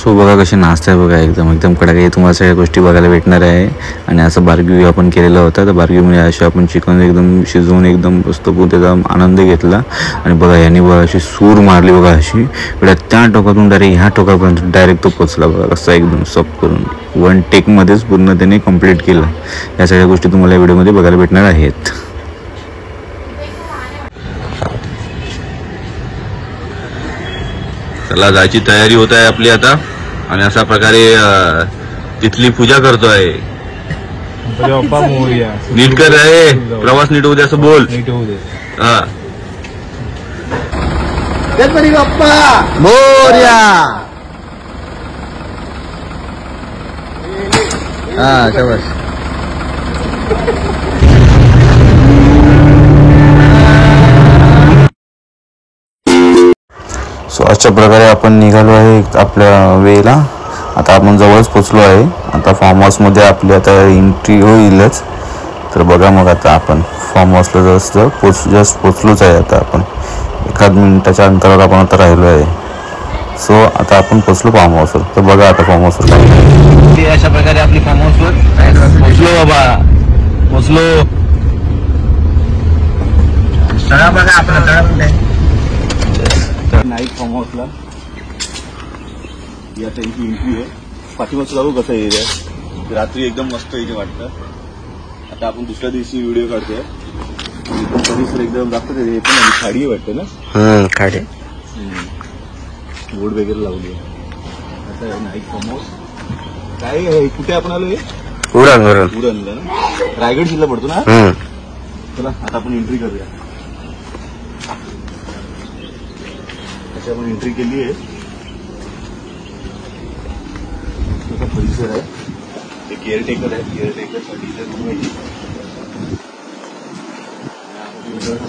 So बघा कसे नाचत आहे बघा, एकदम एकदम कडक आहे. तुम्हाला सगळ्या गोष्टी बघायला भेटणार आहे. आणि असं बार्बेक्यू आपण केलेला होता, तर बार्बेक्यूमध्ये असे आपण चिकन एकदम शिजवून एकदम मस्त त्याचा आनंद घेतला. आणि बघा याने बघा अशी सूर मारली बघा, अशी एवढ्या त्या टोकातून डायरेक्ट ह्या टोकापर्यंत डायरेक्ट तो पोचला बघा, कसा एकदम सॉफ्ट करून 1 टेकमध्येच पूर्ण त्याने कंप्लीट केलं. या सगळ्या गोष्टी तुम्हाला या व्हिडिओमध्ये बघायला भेटणार आहेत. चला जायची तयारी होत आहे आपली आता. आणि अशा प्रकारे तिथली पूजा करतोय. नीट कर आहे, प्रवास नीट होऊ दे असं बोल. हा गणपती बाप्पा मोरया. हा शाबास. सो अशा प्रकारे आपण निघालो आहे आपल्या वेळेला. आता आपण जवळच पोचलो आहे. आता फार्म हाऊसमध्ये आपली आता एंट्री होईलच. तर बघा मग आता आपण फार्म हाऊसला जस्ट पोचलोच आहे. आता आपण 1 मिनिटाच्या अंतरावर आपण आता राहिलो आहे. सो आता आपण पोचलो फार्म हाऊसवर. तर बघा आता फार्म हाऊसवर काय. अशा प्रकारे आपली फार्म हाऊसवर पोचलो बाबा, पोचलो. सगळा बघा आपला सगळा नाईट फार्म हाऊसला या त्यांची एंट्री आहे. पाठीमागचं जाऊ कसं एरिया रात्री एकदम मस्त इथे वाटतं. आता आपण दुसऱ्या दिवशी व्हिडिओ काढतोय. परिसर एकदम दाखवते. हे पण खाडी वाटते ना, खाडी बोर्ड वगैरे लावली आहे. आता नाईट फार्म हाऊस काय कुठे आपण आलो? उरण ना, रायगड जिल्हा पडतो ना. चला आता आपण एंट्री करूया. आपण एंट्री केली आहे. परिसर आहे, ते केअरटेकर आहे. केअरटेकरसाठी रूम आहे.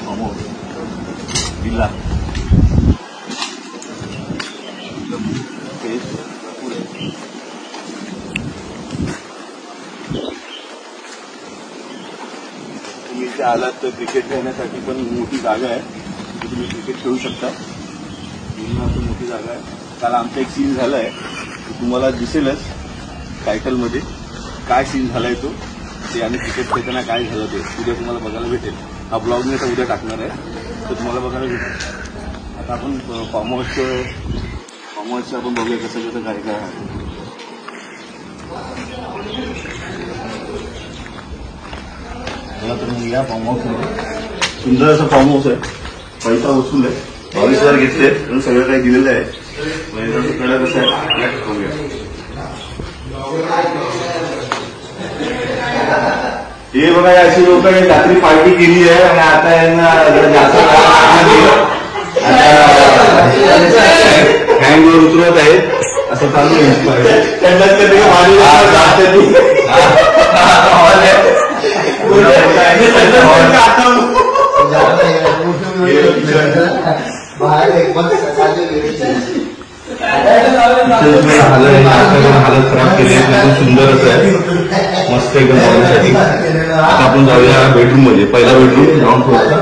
फार्म हाऊस विला तुम्ही इथे आलात तर क्रिकेट खेळण्यासाठी पण मोठी जागा आहे. तुम्ही क्रिकेट खेळू शकता. मोठी जागा आहे. काल आमचा एक सीन झालाय, तुम्हाला दिसेलच टायटलमध्ये काय सीन झालाय तो. ते आणि क्रिकेट खेळताना काय झालं ते उद्या तुम्हाला बघायला भेटेल. हा ब्लॉग मी आता उद्या टाकणार आहे, तर तुम्हाला बघायला भेटेल. आता आपण फार्म हाऊसचं आपण बघूया कसं कसं काय काय आहे. तर मग या फार्म हाऊसमध्ये सुंदर असं फार्म हाऊस आहे. पैसा वसूल आहे. 22,000 घेतले म्हणून सगळं काही दिलेलं आहे. कडा कसं आहे हे बघा. अशी लोक रात्री पार्टी केली आहे आणि आता यांना हँगवर उतरवत आहेत असं चालू हालत खराब केली आहे. सुंदरच आहे, मस्त एकदम बघण्यासाठी. आता आपण जाऊया बेडरूम मध्ये. पहिला बेडरूम ग्राउंड फ्लोअरचा.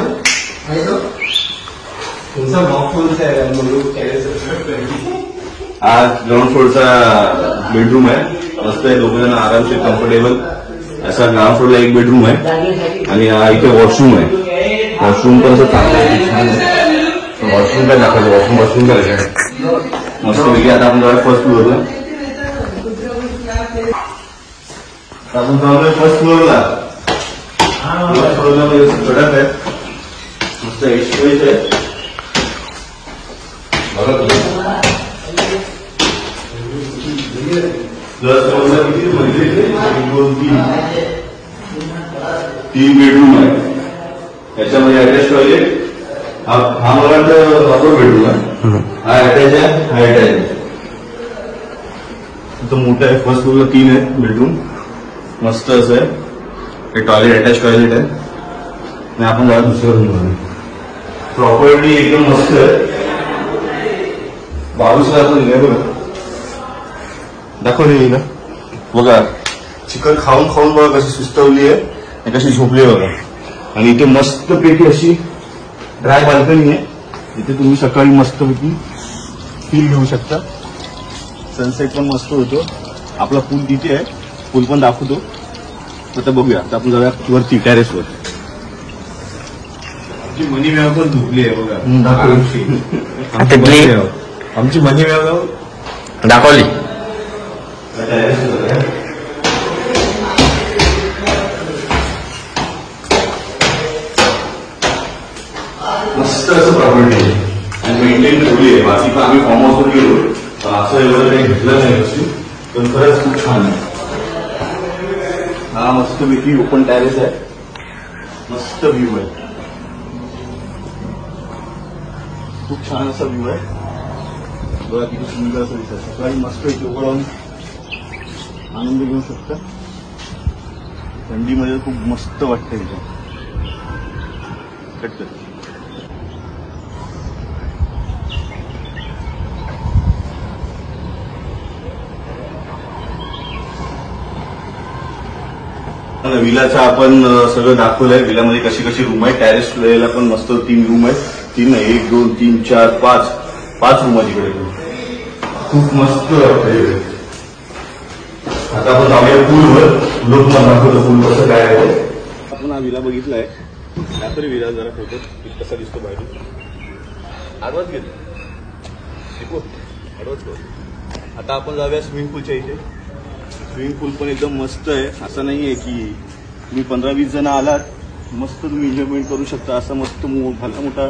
हा ग्राउंड फ्लोअरचा बेडरूम आहे. मस्त आहे. दोघं जण आरामशीर कम्फर्टेबल असा ग्राउंड फ्लोअरला एक बेडरूम आहे. आणि इथे वॉशरूम आहे. वॉशरूम पण असं चांगलं आहे, छान आहे. वॉशरूम काय दाखवायचं, वॉशरूम करायचं आहे मस्त पैकी. आता आपण जाऊया फर्स्ट फ्लोअरला. आपण जाऊया फर्स्ट फ्लोअरला. फर्स्ट फ्लोअरला म्हणजे कडक आहे, मस्त एक्सपोज आहे. बघा प्लस फ्लोअरला किती म्हणजे 3 बेडरूम आहे. त्याच्यामध्ये अटॅच टॉयलेट. हा मला वाटतं अपर बेडरूम आहे. हा अटॅच आहे, हा अटॅच आहे. तो मोठा आहे. फर्स्ट फ्लोअरला 3 आहे बेडरूम. मस्त असं आहे. हे टॉयलेट अटॅच टॉयलेट आहे. आणि आपण जाऊ दुसऱ्या रूममध्ये. प्रॉपर्टी एकदम मस्त आहे. 22,000 दिले बघा. दाखवली ना बघा. चिकन खाऊन खाऊन बघा कशी सुस्तवली आहे आणि कशी झोपली आहे बघा. आणि इथे मस्तपैकी अशी ड्राय बाल्कनी आहे. इथे तुम्ही सकाळी मस्तपैकी फील घेऊ शकता. सनसेट पण मस्त होतो. आपला पूल तिथे आहे, पूल पण दाखवतो. आता बघूया, आता आपण जाऊया वरती टेरेसवर. आमची मनी व्याव पण धुकली आहे बघा. आमची मनी व्याव दाखवली. मस्त असं प्रॉपर्टी आहे आणि मेंटेन ठेवली आहे. बाकी पण आम्ही फॉर्म हाऊसवर गेलो पण असं एवढं काही घेतलं नाही गोष्टी, पण खरंच खूप छान आहे. हा मस्त पैकी ओपन टेरेस आहे, मस्त व्ह्यू आहे, खूप छान असा व्ह्यू आहे बघा. किती सुंदर असं दिसत. सकाळी मस्त पैकी उभं राहून आनंद घेऊ शकता. थंडीमध्ये खूप मस्त वाटतं इथे. कट कर. विलाचं आपण सगळं दाखवलंय. विलामध्ये कशी कशी रूम आहे. टेरेस लेला पण मस्त 3 रूम आहेत. 3 नाही, 1 2 3 4 5 रूम आहे तिकडे. खूप मस्त वाटतंय. आता आपण जाऊया पूलवर. लोक मला दाखवतो पूल कसं काय आहे. आपण हा विला बघितलाय. त्यातरी विला जरा फोटो कसा दिसतो बाहेर. आडवाच घेतो आडवाच करू. आता आपण जाऊया स्विमिंग पूलच्या इथे. स्विमिंग पूल पण एकदम मस्त आहे. असं नाहीये की तुम्ही 15-20 जण आलात मस्त तुम्ही एन्जॉयमेंट करू शकता. असा मस्त भला मोठा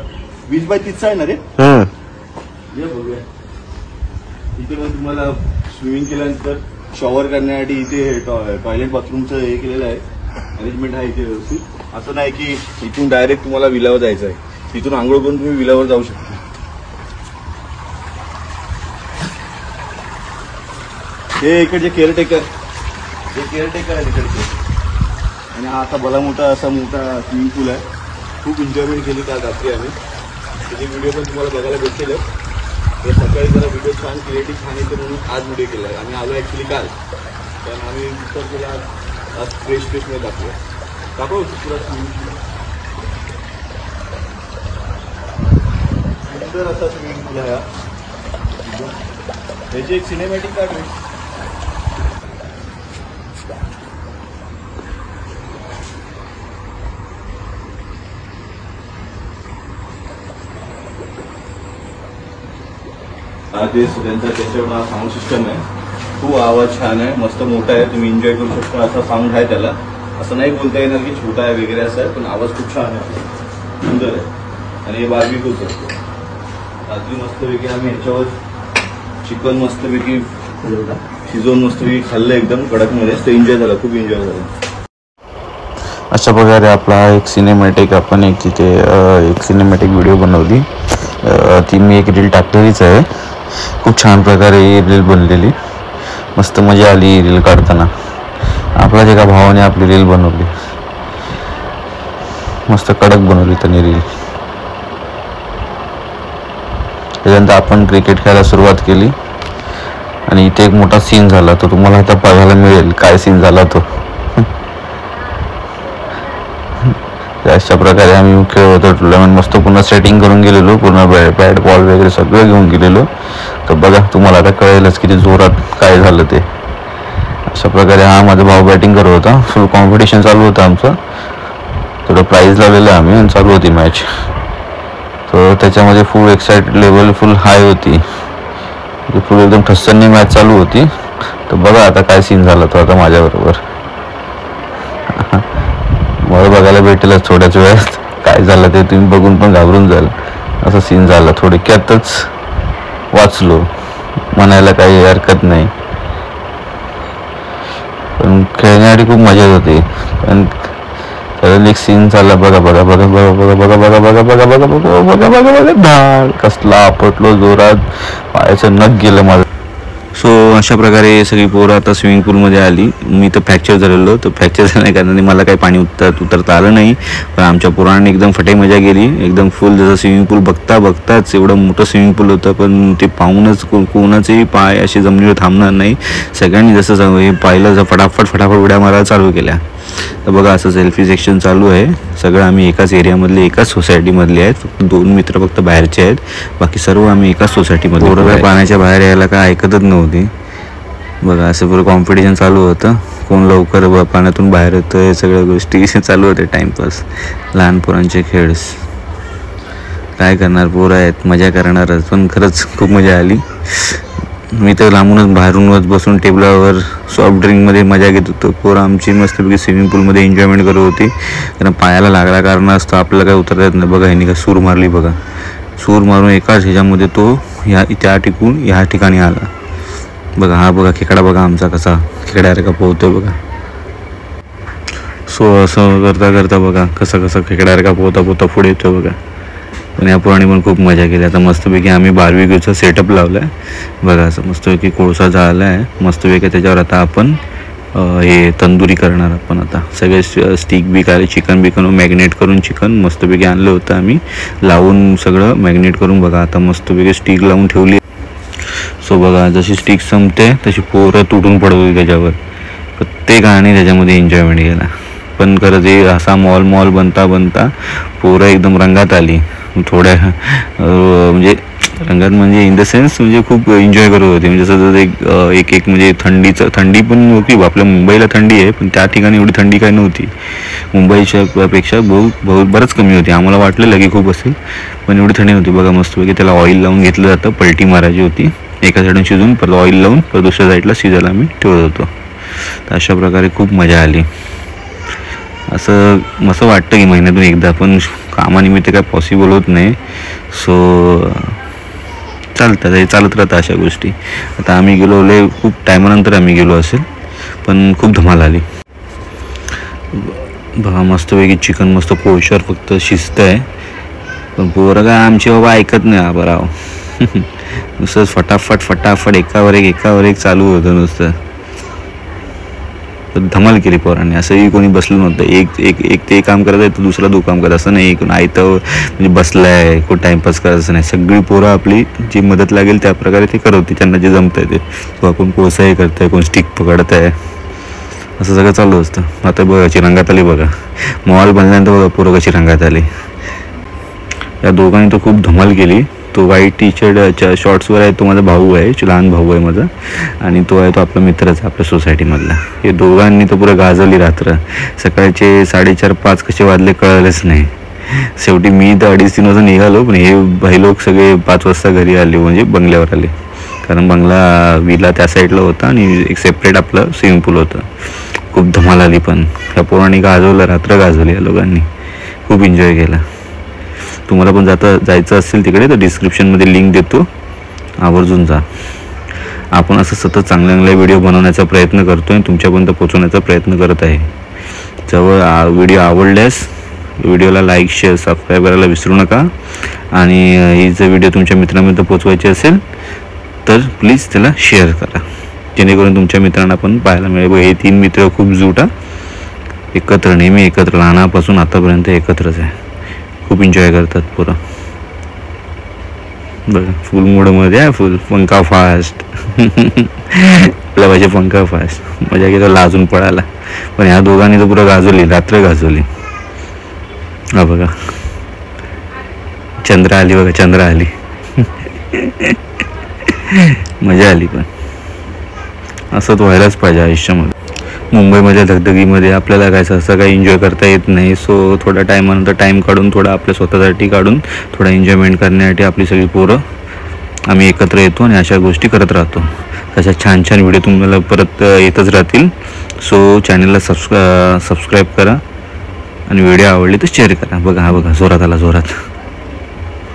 20x30 आहे ना रे. या बघूया. इथे पण तुम्हाला स्विमिंग केल्यानंतर शॉवर करण्यासाठी इथे टॉयलेट बाथरूमचं हे केलेलं आहे. अरेंजमेंट आहे इथे व्यवस्थित. असं नाही की इथून डायरेक्ट तुम्हाला विलावर जायचं आहे. तिथून आंघोळ करून तुम्ही विलावर जाऊ शकता. हे इकडचे केअरटेकर आहे तिकडचे. आणि हा आता भला मोठा असा मोठा स्विमिंग पूल आहे. खूप एन्जॉयमेंट केली काल रात्री आम्ही. त्याचे व्हिडिओ पण तुम्हाला बघायला भेटतील. तर सकाळी जरा व्हिडिओ छान क्रिएटिव्ह छान येते म्हणून आज व्हिडिओ केला आहे. आम्ही आलो ॲक्च्युली काल, कारण आम्ही विचार केला आज फ्रेशमध्ये दाखवू पुरा स्विमिंग पूल. सुंदर असा स्विमिंग पूल आहे. त्याची एक सिनेमॅटिक काढली. ते त्यांचा त्याच्यावर साऊंड सिस्टम आहे. खूप आवाज छान आहे, मस्त मोठा आहे. तुम्ही एन्जॉय करू शकता असा साऊंड आहे त्याला. असं नाही बोलता येणार की छोटा आहे वगैरे असं आहे, पण आवाज खूप छान आहे, सुंदर आहे. आणि हे बार्बिक्यूच असतो. रात्री मस्तपैकी आम्ही ह्याच्यावर चिकन मस्तपैकी शिजवून मस्तपैकी खाल्लं एकदम कडकमध्ये. तर एन्जॉय झाला, खूप एन्जॉय झाला. अशा प्रकारे आपला एक सिनेमॅटिक आपण एक तिथे एक सिनेमॅटिक व्हिडिओ बनवली. ती मी एक रील टाकलेलीच आहे. खूप छान प्रकारे ही रील बनलेली. मस्त मजा आली रील काढताना. आपल्याच एका भावाने आपली रील बनवली. मस्त कडक बनवली त्यांनी रील. त्याच्यानंतर आपण क्रिकेट खेळायला सुरुवात केली आणि इथे एक मोठा सीन झाला. तो तुम्हाला आता बघायला मिळेल काय सीन झाला तो. अशा प्रकारे आम्ही खेळत होतो टुर्नामेंट. मस्त पुन्हा सेटिंग करून गेलेलो. पूर्ण बॅट बॉल वगैरे सगळं घेऊन गेलेलो. तर बघा तुम्हाला आता कळेलच किती जोरात काय झालं ते. अशा प्रकारे हा माझा भाऊ बॅटिंग करत होता. फुल कॉम्पिटिशन चालू होतं आमचं. थोडं प्राईज लावलेलं आम्ही आणि चालू होती मॅच. तर त्याच्यामध्ये फुल एक्साइटेड लेवल फुल हाय होती. फुल एकदम ठस्सनी मॅच चालू होती. तर बघा आता काय सीन झाला तो आता माझ्याबरोबर. मला बघायला भेटेलच थोड्याच वेळात काय झालं ते. तुम्ही बघून पण घाबरून जाल. असं सीन झाला. थोडक्यातच वाचलो म्हणायला काही हरकत नाही. पण खेळण्यासाठी खूप मजा होती. पण त्याला एक सीन झाला. बघा बघा बघा बघा बघा बघा बघा बघा बघा बघा बघा बघा बघा बघा धाड कसला आपटलो जोरात. पायाचं नख गेलं माझं. सो अशा प्रकारे सगळी पोरं आता स्विमिंग पूलमध्ये आली. मी तर फ्रॅक्चर झालेलो. तर फ्रॅक्चर झाल्या कारणाने मला काही पाणी उतरता आलं नाही. पण आमच्या पोरांनी एकदम फटे मजा गेली. एकदम फुल जसं स्विमिंग पूल बघताच एवढं मोठं स्विमिंग पूल होतं. पण ते पाहूनच कोणाचेही पाय असे जमिनीवर थांबणार नाही. सगळ्यांनी जसं हे पाहिलं फटाफट उड्या मारायला चालू केल्या. तर बघा असं सेल्फी सेक्शन चालू आहे. सगळं आम्ही एकाच एरियामधले एकाच सोसायटीमधले आहेत. फक्त 2 मित्र फक्त बाहेरचे आहेत, बाकी सर्व आम्ही एकाच सोसायटीमध्ये. पोरं पाण्याच्या बाहेर यायला काय ऐकतच नव्हती. बघा असं पुरं कॉम्पिटिशन चालू होतं, कोण लवकर पाण्यातून बाहेर येतं, हे सगळ्या गोष्टी चालू होते. टाईमपास, लहान पोरांचे खेळ. काय करणार, पोरं आहेत, मजा करणारच. पण खरंच खूप मजा आली. मी तर लांबूनच बाहेरूनच बसून टेबलावर सॉफ्ट ड्रिंकमध्ये मजा घेत होतो. पोरं आमची मस्तपैकी स्विमिंग पूलमध्ये एन्जॉयमेंट करत होती. कारण पायाला लागला कारण असतं आपल्याला काय उतरता येत नाही. बघा ह्यानी का सूर मारली, बघा सूर मारून एकाच ह्याच्यामध्ये तो त्या ठिकाणी आला. बघा हा बघा खेकडा, बघा आमचा कसा खेकड्यासारखा पोहतोय बघा. सो असं करता करता बघा कसं खेकड्यासारखा पोहता पुढे येतो बघा. पण या पोरांनी पण खूप मजा केली. आता मस्तपैकी आम्ही बार्बिक्यूचा सेटअप लावला आहे बघा. असं मस्तपैकी कोळसा झाला आहे मस्तपैकी. त्याच्यावर आता आपण हे तंदुरी करणार. आपण आता सगळे स्टिक बी काय चिकन मॅग्नेट करून चिकन मस्तपैकी आणलं होतं आम्ही, लावून सगळं मॅग्नेट करून बघा. आता मस्तपैकी स्टिक लावून ठेवली. सो बघा जशी स्टिक संपते तशी पोरं तुटून पडत होती त्याच्यावर. प्रत्येकाने त्याच्यामध्ये एन्जॉयमेंट केला. पण खरंच हे असा मॉल बनता पोरं एकदम रंगात आली. थोड्या म्हणजे रंगात म्हणजे इन द सेन्स म्हणजे खूप एन्जॉय करत होते. म्हणजे जसं एक म्हणजे थंडी पण होती. आपल्या मुंबईला थंडी आहे, पण त्या ठिकाणी एवढी थंडी काही नव्हती. मुंबईच्या पेक्षा बरंच कमी होती. आम्हाला वाटलेलं की खूप असेल, पण एवढी थंडी नव्हती. बघा मस्तपैकी त्याला ऑइल लावून घेतलं जातं. पलटी मारायची होती. एका साईडून शिजून परत ऑइल लावून परत दुसऱ्या साईडला शिजायला आम्ही ठेवत होतो. तर अशा प्रकारे खूप मजा आली. असं वाटतं की महिन्यातून एकदा, पण कामानिमित्त काय पॉसिबल होत नाही. सो चालत राहतं अशा गोष्टी. आता आम्ही गेलो खूप टायमानंतर आम्ही गेलो असेल, पण खूप धमाल आली. बघा मस्तपैकी चिकन मस्त कोळशावर फक्त शिजतं आहे. पण पोरं काय आमची बाबा ऐकत नाही बराव. नुसतंच फटाफट एकावर एक चालू होतं नुसतं. तर धमाल केली पोरांनी. असंही कोणी बसलं नव्हतं. एक ते काम करत आहे तर दुसरा दो काम करत, असं नाही कोण आयतं म्हणजे बसलाय कोण टाइमपास करायचं नाही. सगळी पोरं आपली जी मदत लागेल त्या प्रकारे ते करत होती, त्यांना जे जमत आहे ते. किंवा कोण कोळसाही करत आहे, कोण स्टिक पकडत आहे, असं सगळं चालू असतं. आता बघा कशी रंगात आली बघा. मॉल बनल्यानंतर बघा पोरं कशी रंगात आली. या दोघांनी तो खूप धमाल केली. तो व्हाईट टी शर्ट शॉर्ट्सवर आहे तो माझा भाऊ आहे, लहान भाऊ आहे माझा. आणि तो आहे तो आपला मित्रच आपल्या सोसायटीमधला. हे दोघांनी तो पुरं गाजवली रात्र. सकाळचे 4:30-5 कसे वाजले कळलेच नाही. शेवटी मी तर 2:30-3 वाजता निघालो, पण हे भाई लोक सगळे 5 वाजता घरी आले, म्हणजे बंगल्यावर आले. कारण बंगला विला त्या साईडला होता आणि एक सेपरेट आपलं स्विमिंग पूल होतं. खूप धमाल आली. पण ह्या पोरांनी गाजवलं, रात्र गाजवली या लोकांनी. खूप एन्जॉय केला. तुम्हाला पण जायचं असेल तिकडे तर डिस्क्रिप्शनमध्ये लिंक देतो, आवर्जून जा. आपण असं सतत चांगले व्हिडिओ बनवण्याचा प्रयत्न करतो आहे, तुमच्यापर्यंत पोहोचवण्याचा प्रयत्न करत आहे. जवळ व्हिडिओ आवडल्यास व्हिडिओला लाईक शेअर सबस्क्राईब करायला विसरू नका. आणि ही जर व्हिडिओ तुमच्या मित्रांपर्यंत पोहोचवायची असेल तर प्लीज त्याला शेअर करा, जेणेकरून तुमच्या मित्रांना पण पाहायला मिळेल. हे 3 मित्र खूप जुटा एकत्र, नेहमी एकत्र, लहानापासून आतापर्यंत एकत्रच आहे. खूप एन्जॉय करतात पोरं. बघा फुल मूडमध्ये आहे, फुल पंखा फास्ट. आपल्या पाहिजे पंखा फास्ट. मजा घेतो लाजून पडायला. पण ह्या दोघांनी तर पुरं गाजवली, रात्र गाजवली. हा बघा चंद्र आली, बघा चंद्र आली. मजा आली. पण असं व्हायलाच पाहिजे आयुष्यामध्ये. मुंबईमध्ये धगधगीमध्ये आपल्याला काय असं काही एन्जॉय करता येत नाही. सो थोड्या टायमानंतर टाईम काढून, थोडा आपल्या स्वतःसाठी काढून, थोडा एन्जॉयमेंट करण्यासाठी आपली सगळी पोरं आम्ही एकत्र येतो आणि अशा गोष्टी करत राहतो. तशा छान व्हिडिओ तुम्हाला परत येतच राहतील. सो चॅनलला सबस्क्राईब करा आणि व्हिडिओ आवडली तर शेअर करा. बघा हा बघा जोरात आला, जोरात.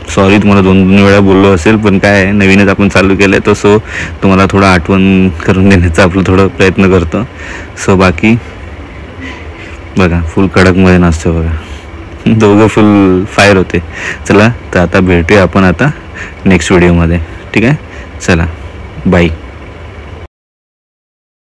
सॉरी तुम्हाला 2 वेळा बोललो असेल, पण काय आहे नवीनच आपण चालू केलं आहे, तसं तुम्हाला थोडं आठवण करून देण्याचा आपलं थोडं प्रयत्न करतो. सो बाकी बघा फुल कडकमध्ये नसतं बघा. दोघं फुल फायर होते. चला तर आता भेटूया आपण आता नेक्स्ट व्हिडिओमध्ये. ठीक आहे, चला बाय.